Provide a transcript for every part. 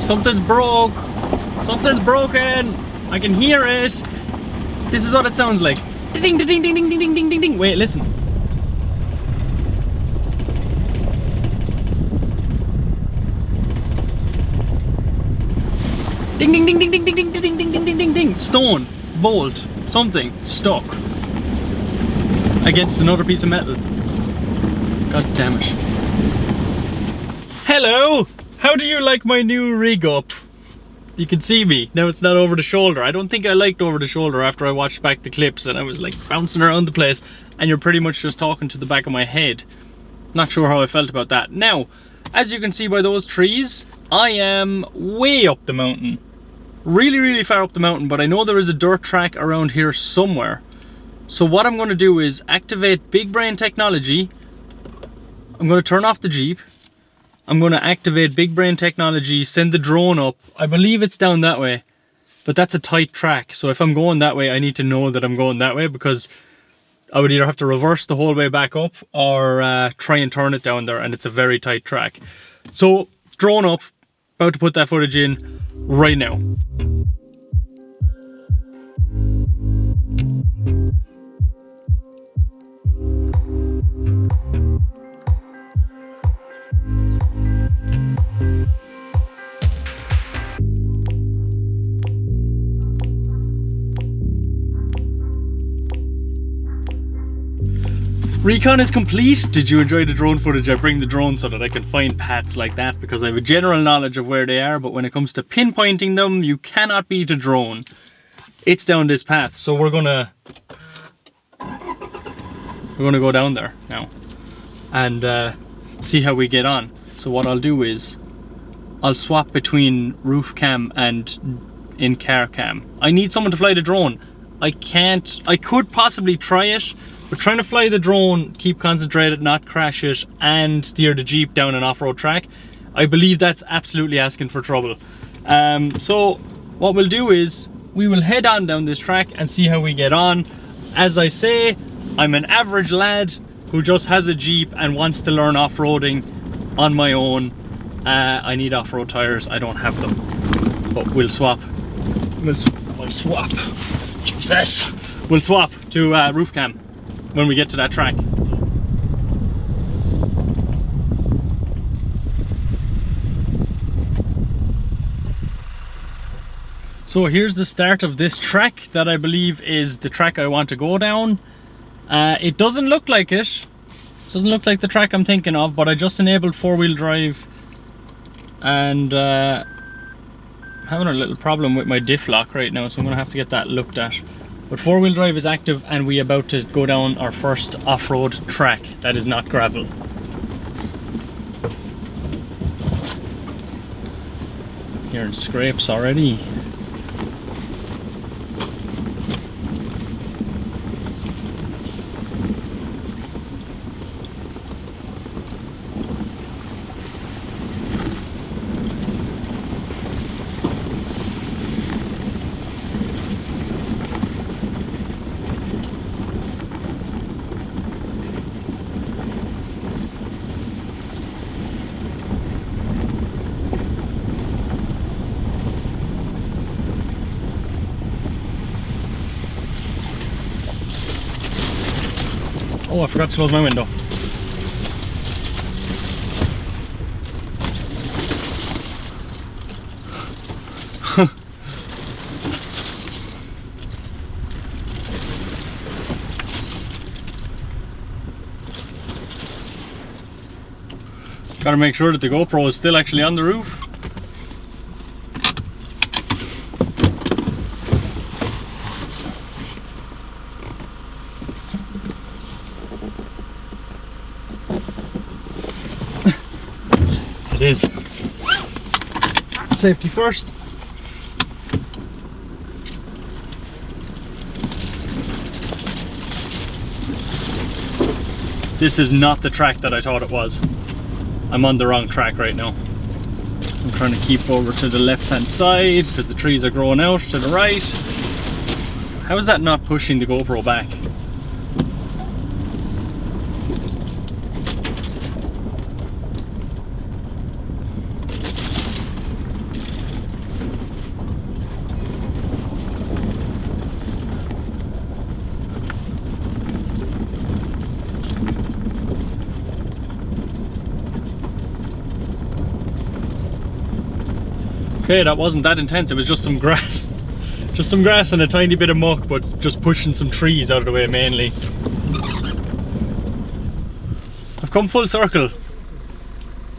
Something's broke. Something's broken. I can hear it. This is what it sounds like. Ding, ding, ding, ding, ding, ding, ding, ding, ding. Wait, listen. Ding, ding, ding, ding, ding, ding, ding, ding, ding, ding, ding, ding, ding. Stone, bolt, something stuck against another piece of metal. God damn it. Hello! How do you like my new rig up? You can see me. Now it's not over the shoulder. I don't think I liked over the shoulder after I watched back the clips and I was like bouncing around the place and you're pretty much just talking to the back of my head. Not sure how I felt about that. Now, as you can see by those trees, I am way up the mountain. Really, really far up the mountain, but I know there is a dirt track around here somewhere. So what I'm going to do is activate big brain technology. I'm going to turn off the Jeep. I'm going to activate big brain technology, send the drone up. I believe it's down that way, but that's a tight track. So if I'm going that way, I need to know that I'm going that way because I would either have to reverse the whole way back up or try and turn it down there, and it's a very tight track. So drone up, about to put that footage in right now. Recon is complete. Did you enjoy the drone footage? I bring the drone so that I can find paths like that because I have a general knowledge of where they are, but when it comes to pinpointing them, you cannot beat a drone. It's down this path, so we're gonna go down there now and see how we get on. So what I'll do is I'll swap between roof cam and in-car cam. I need someone to fly the drone. I could possibly try it, but trying to fly the drone, keep concentrated, not crash it, and steer the Jeep down an off-road track, I believe that's absolutely asking for trouble. So what we'll do is we will head on down this track and see how we get on. As I say, I'm an average lad who just has a Jeep and wants to learn off-roading on my own. I need off-road tires. I don't have them, but we'll swap. We'll swap. Jesus. We'll swap to roof cam when we get to that track. So here's the start of this track that I believe is the track I want to go down. It doesn't look like it. It doesn't look like the track I'm thinking of, but I just enabled four-wheel drive and I'm having a little problem with my diff lock right now, so I'm gonna have to get that looked at. But four-wheel drive is active and we're about to go down our first off-road track that is not gravel. Hearing scrapes already. Oh, I forgot to close my window. Gotta make sure that the GoPro is still actually on the roof. It is. Safety first. This is not the track that I thought it was. I'm on the wrong track right now. I'm trying to keep over to the left hand side because the trees are growing out to the right. How is that not pushing the GoPro back? Okay, that wasn't that intense, it was just some grass. Just some grass and a tiny bit of muck, but just pushing some trees out of the way mainly. I've come full circle.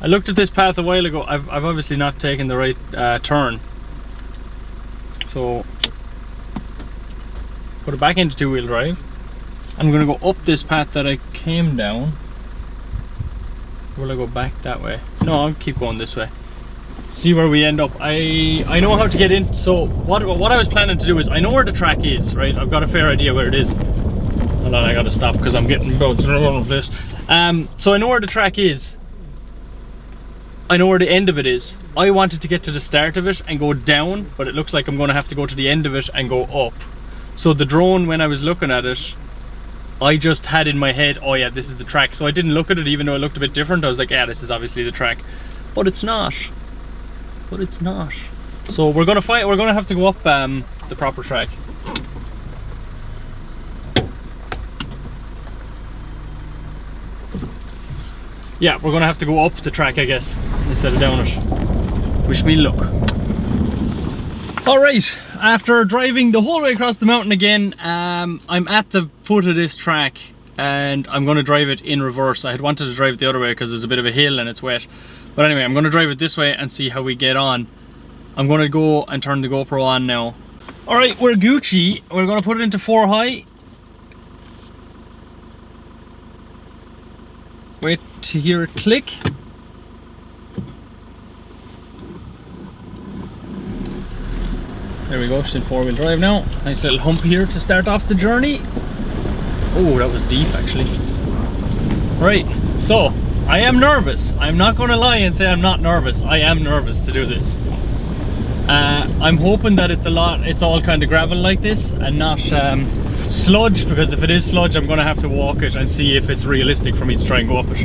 I looked at this path a while ago. I've obviously not taken the right turn. So, put it back into two-wheel drive. I'm gonna go up this path that I came down. Will I go back that way? No, I'll keep going this way. See where we end up. I know how to get in. So what I was planning to do is, I know where the track is, right? I've got a fair idea where it is. Hold on, I gotta stop because I'm getting bounced all over the place. So I know where the track is. I know where the end of it is. I wanted to get to the start of it and go down, but it looks like I'm gonna have to go to the end of it and go up. So the drone, when I was looking at it, I just had in my head, oh yeah, this is the track. So I didn't look at it, even though it looked a bit different. I was like, yeah, this is obviously the track. But it's not. But it's not. So we're gonna have to go up the proper track. Yeah, we're gonna have to go up the track, I guess, instead of down it. Wish me luck. Alright, after driving the whole way across the mountain again, I'm at the foot of this track and I'm gonna drive it in reverse. I had wanted to drive it the other way because there's a bit of a hill and it's wet. But anyway, I'm gonna drive it this way and see how we get on. I'm gonna go and turn the GoPro on now. Alright, we're Gucci. We're gonna put it into 4 high. Wait to hear it click. There we go, she's in 4-wheel drive now. Nice little hump here to start off the journey. Oh, that was deep actually. Right, so I am nervous. I'm not going to lie and say I'm not nervous. I am nervous to do this. I'm hoping that it's all kind of gravel like this and not sludge, because if it is sludge I'm going to have to walk it and see if it's realistic for me to try and go up it.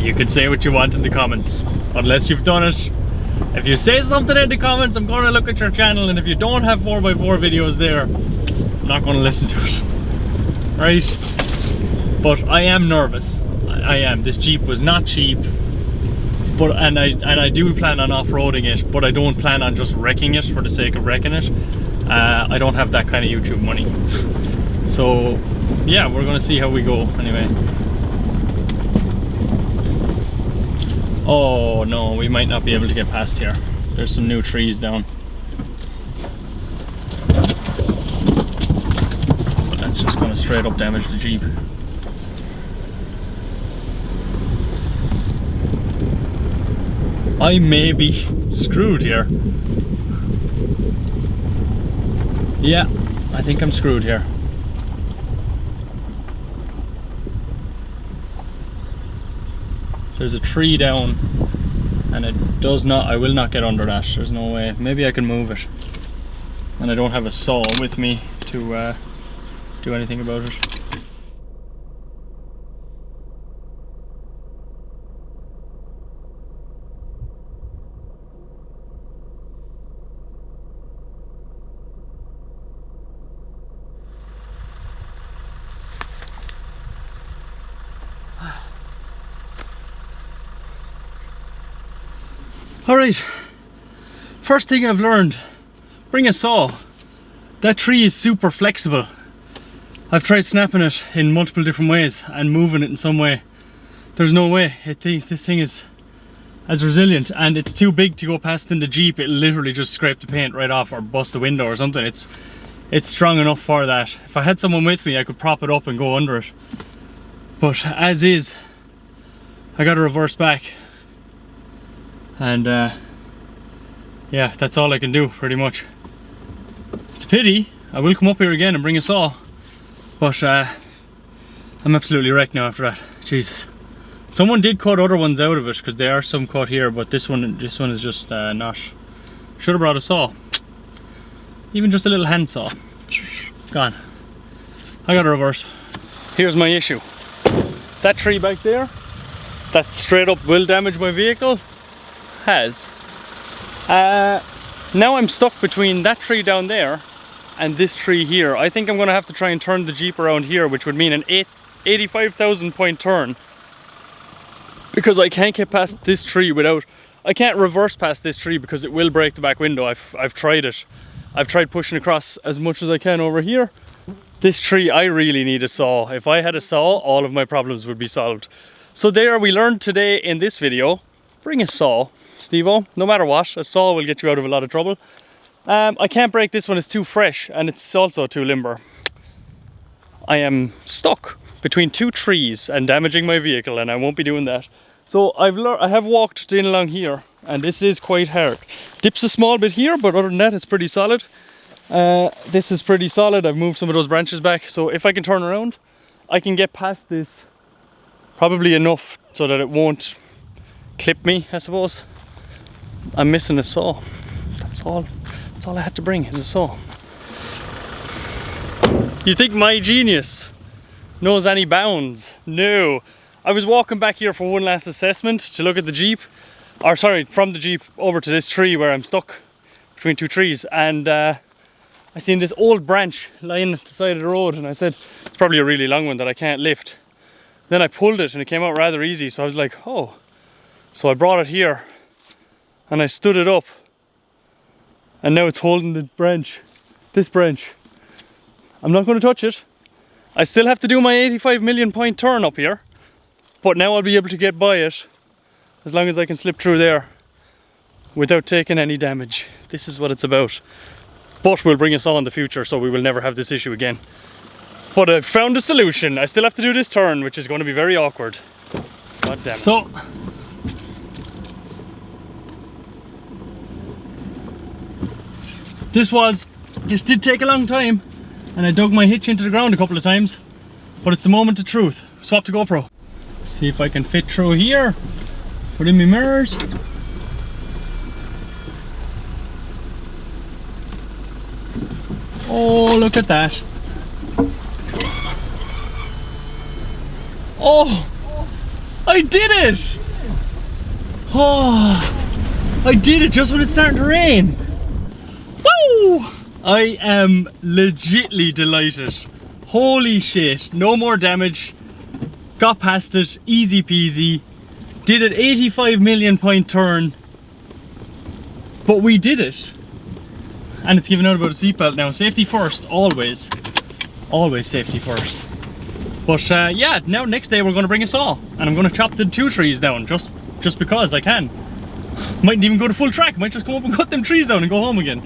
You can say what you want in the comments, unless you've done it. If you say something in the comments, I'm going to look at your channel, and if you don't have 4x4 videos there, I'm not going to listen to it. Right? But I am nervous. I am. This Jeep was not cheap, but and I do plan on off-roading it, but I don't plan on just wrecking it for the sake of wrecking it. I don't have that kind of YouTube money. So yeah, we're going to see how we go anyway. Oh no, we might not be able to get past here. There's some new trees down. But that's just gonna straight up damage the Jeep. I may be screwed here. Yeah, I think I'm screwed here. There's a tree down and it does not, I will not get under that. There's no way. Maybe I can move it. And I don't have a saw with me to do anything about it. Alright, first thing I've learned, bring a saw. That tree is super flexible. I've tried snapping it in multiple different ways and moving it in some way. There's no way. This thing is as resilient, and it's too big to go past in the Jeep. It literally just scraped the paint right off or bust the window or something. It's strong enough for that. If I had someone with me, I could prop it up and go under it. But as is, I gotta reverse back. And yeah, that's all I can do pretty much. It's a pity. I will come up here again and bring a saw, but I'm absolutely wrecked now after that. Jesus. Someone did cut other ones out of it, because there are some cut here, but this one is just not. Should have brought a saw. Even just a little hand saw. Gone. I gotta reverse. Here's my issue. That tree back there, that straight up will damage my vehicle, has. Now I'm stuck between that tree down there and this tree here. I think I'm gonna have to try and turn the Jeep around here, which would mean an 85,000 point turn, because I can't get past this tree without I can't reverse past this tree because it will break the back window. I've tried it. I've tried pushing across as much as I can over here. This tree, I really need a saw. If I had a saw, all of my problems would be solved. So there, we learned today in this video, bring a saw, Steve-O. No matter what, a saw will get you out of a lot of trouble. I can't break this one, it's too fresh and it's also too limber. I am stuck between two trees and damaging my vehicle, and I won't be doing that. So I have walked in along here, and this is quite hard. Dips a small bit here, but other than that, it's pretty solid. This is pretty solid. I've moved some of those branches back, so if I can turn around, I can get past this probably enough so that it won't clip me, I suppose. I'm missing a saw. That's all I had to bring is a saw. You think my genius knows any bounds? No. I was walking back here for one last assessment to look at the Jeep, or sorry, from the Jeep over to this tree where I'm stuck between two trees, and I seen this old branch lying at the side of the road, and I said, it's probably a really long one that I can't lift. Then I pulled it and it came out rather easy, so I was like, oh. So I brought it here and I stood it up, and now it's holding the branch, this branch. I'm not going to touch it. I still have to do my 85 million point turn up here, but now I'll be able to get by it as long as I can slip through there without taking any damage. This is what it's about. But we'll bring us on in the future, so we will never have this issue again. But I've found a solution. I still have to do this turn, which is going to be very awkward. God damn it. So, this did take a long time, and I dug my hitch into the ground a couple of times, but it's the moment of truth. Swap to GoPro. See if I can fit through here. Put in my mirrors. Oh, look at that. Oh, I did it. Oh, I did it just when it's starting to rain. Woo! I am legitly delighted. Holy shit, no more damage. Got past it, easy peasy. Did an 85 million point turn. But we did it. And it's giving out about a seatbelt now. Safety first, always. Always safety first. But yeah, now next day we're going to bring a saw. And I'm going to chop the two trees down, just because I can. Mightn't even go to full track. Might just come up and cut them trees down and go home again.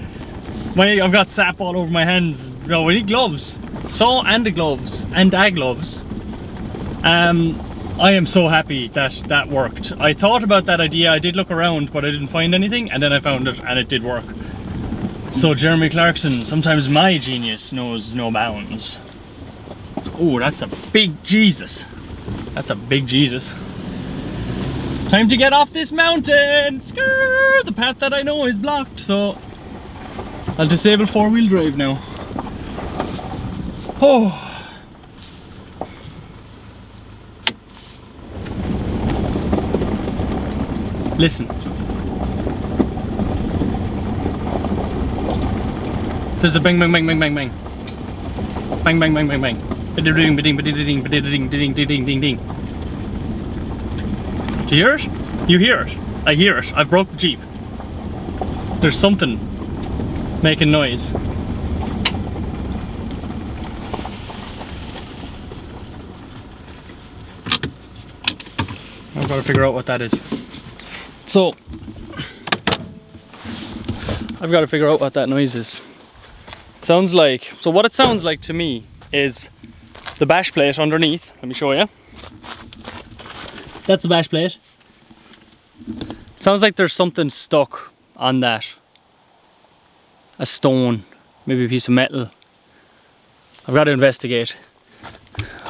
I've got sap all over my hands. No, we need gloves. Saw and the gloves. And gloves. I am so happy that that worked. I thought about that idea. I did look around, but I didn't find anything. And then I found it, and it did work. So Jeremy Clarkson, sometimes my genius knows no bounds. Oh, that's a big Jesus. That's a big Jesus. Time to get off this mountain. Skrrr, the path that I know is blocked, so I'll disable four-wheel drive now. Oh. Listen. There's a bang bang bang bang bang bang. Bang bang bang bang bang. Ba-ding ba-ding ba-ding ba-ding ding ding ding ding. Do you hear it? You hear it? I hear it. I've broke the Jeep. There's something making noise. I've got to figure out what that is. So, I've got to figure out what that noise is. It sounds like, so what it sounds like to me is the bash plate underneath. Let me show you. That's the bash plate. It sounds like there's something stuck on that. A stone, maybe a piece of metal. I've got to investigate.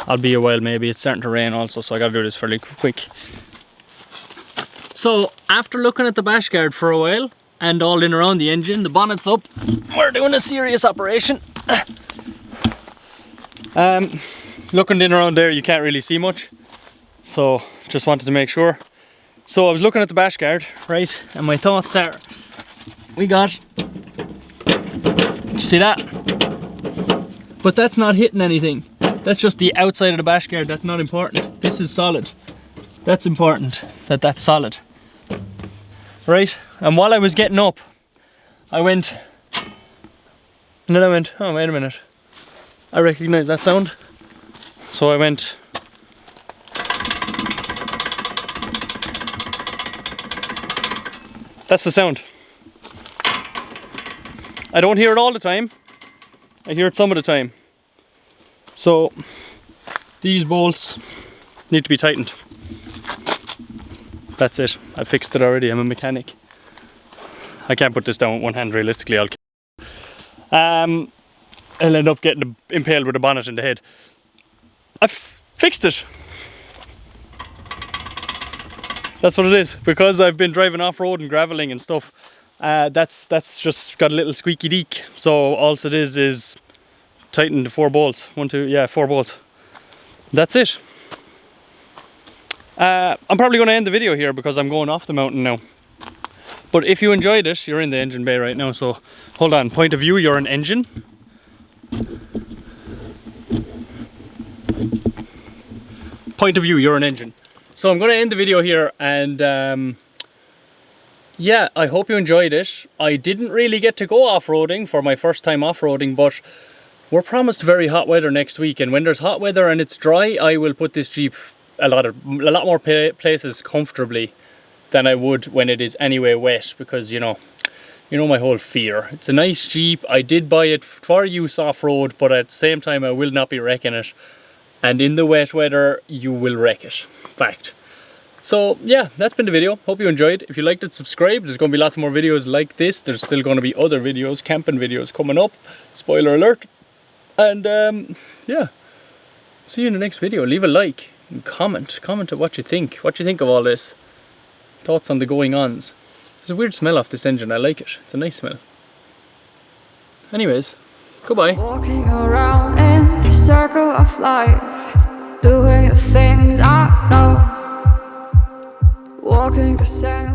I'll be a while maybe. It's starting to rain also, so I got to do this fairly quick. So after looking at the bash guard for a while and all in around the engine, the bonnet's up. We're doing a serious operation. Looking in around there, you can't really see much. So just wanted to make sure. So I was looking at the bash guard, right? And my thoughts are, we got, you see that? But that's not hitting anything. That's just the outside of the bash guard. That's not important. This is solid. That's important, that that's solid. right? And while I was getting up, I went, and then I went, oh wait a minute, I recognise that sound. So I went, that's the sound. I don't hear it all the time, I hear it some of the time. So these bolts need to be tightened. That's it, I fixed it already, I'm a mechanic. I can't put this down with one hand realistically, I'll end up getting impaled with a bonnet in the head. I fixed it. That's what it is, because I've been driving off-road and gravelling and stuff. That's just got a little squeaky deek. So all it is tighten the 4 bolts. 1, 2, yeah, 4 bolts. That's it. I'm probably going to end the video here because I'm going off the mountain now. But if you enjoyed it, you're in the engine bay right now, so hold on. Point of view, you're an engine. Point of view, you're an engine. So I'm going to end the video here, and yeah, I hope you enjoyed it. I didn't really get to go off-roading for my first time off-roading, but we're promised very hot weather next week, and when there's hot weather and it's dry, I will put this Jeep a lot more places comfortably than I would when it is anyway wet, because you know my whole fear. It's a nice Jeep. I did buy it for use off-road, but at the same time I will not be wrecking it, and in the wet weather you will wreck it. Fact. So yeah, that's been the video. Hope you enjoyed. If you liked it, subscribe. There's going to be lots more videos like this. There's still going to be other videos, camping videos coming up. Spoiler alert. And yeah, see you in the next video. Leave a like and comment at what you think of all this. Thoughts on the going-ons. There's a weird smell off this engine. I like it. It's a nice smell. Anyways, goodbye. Walking around in the circle of life, doing the things I know. Walking the same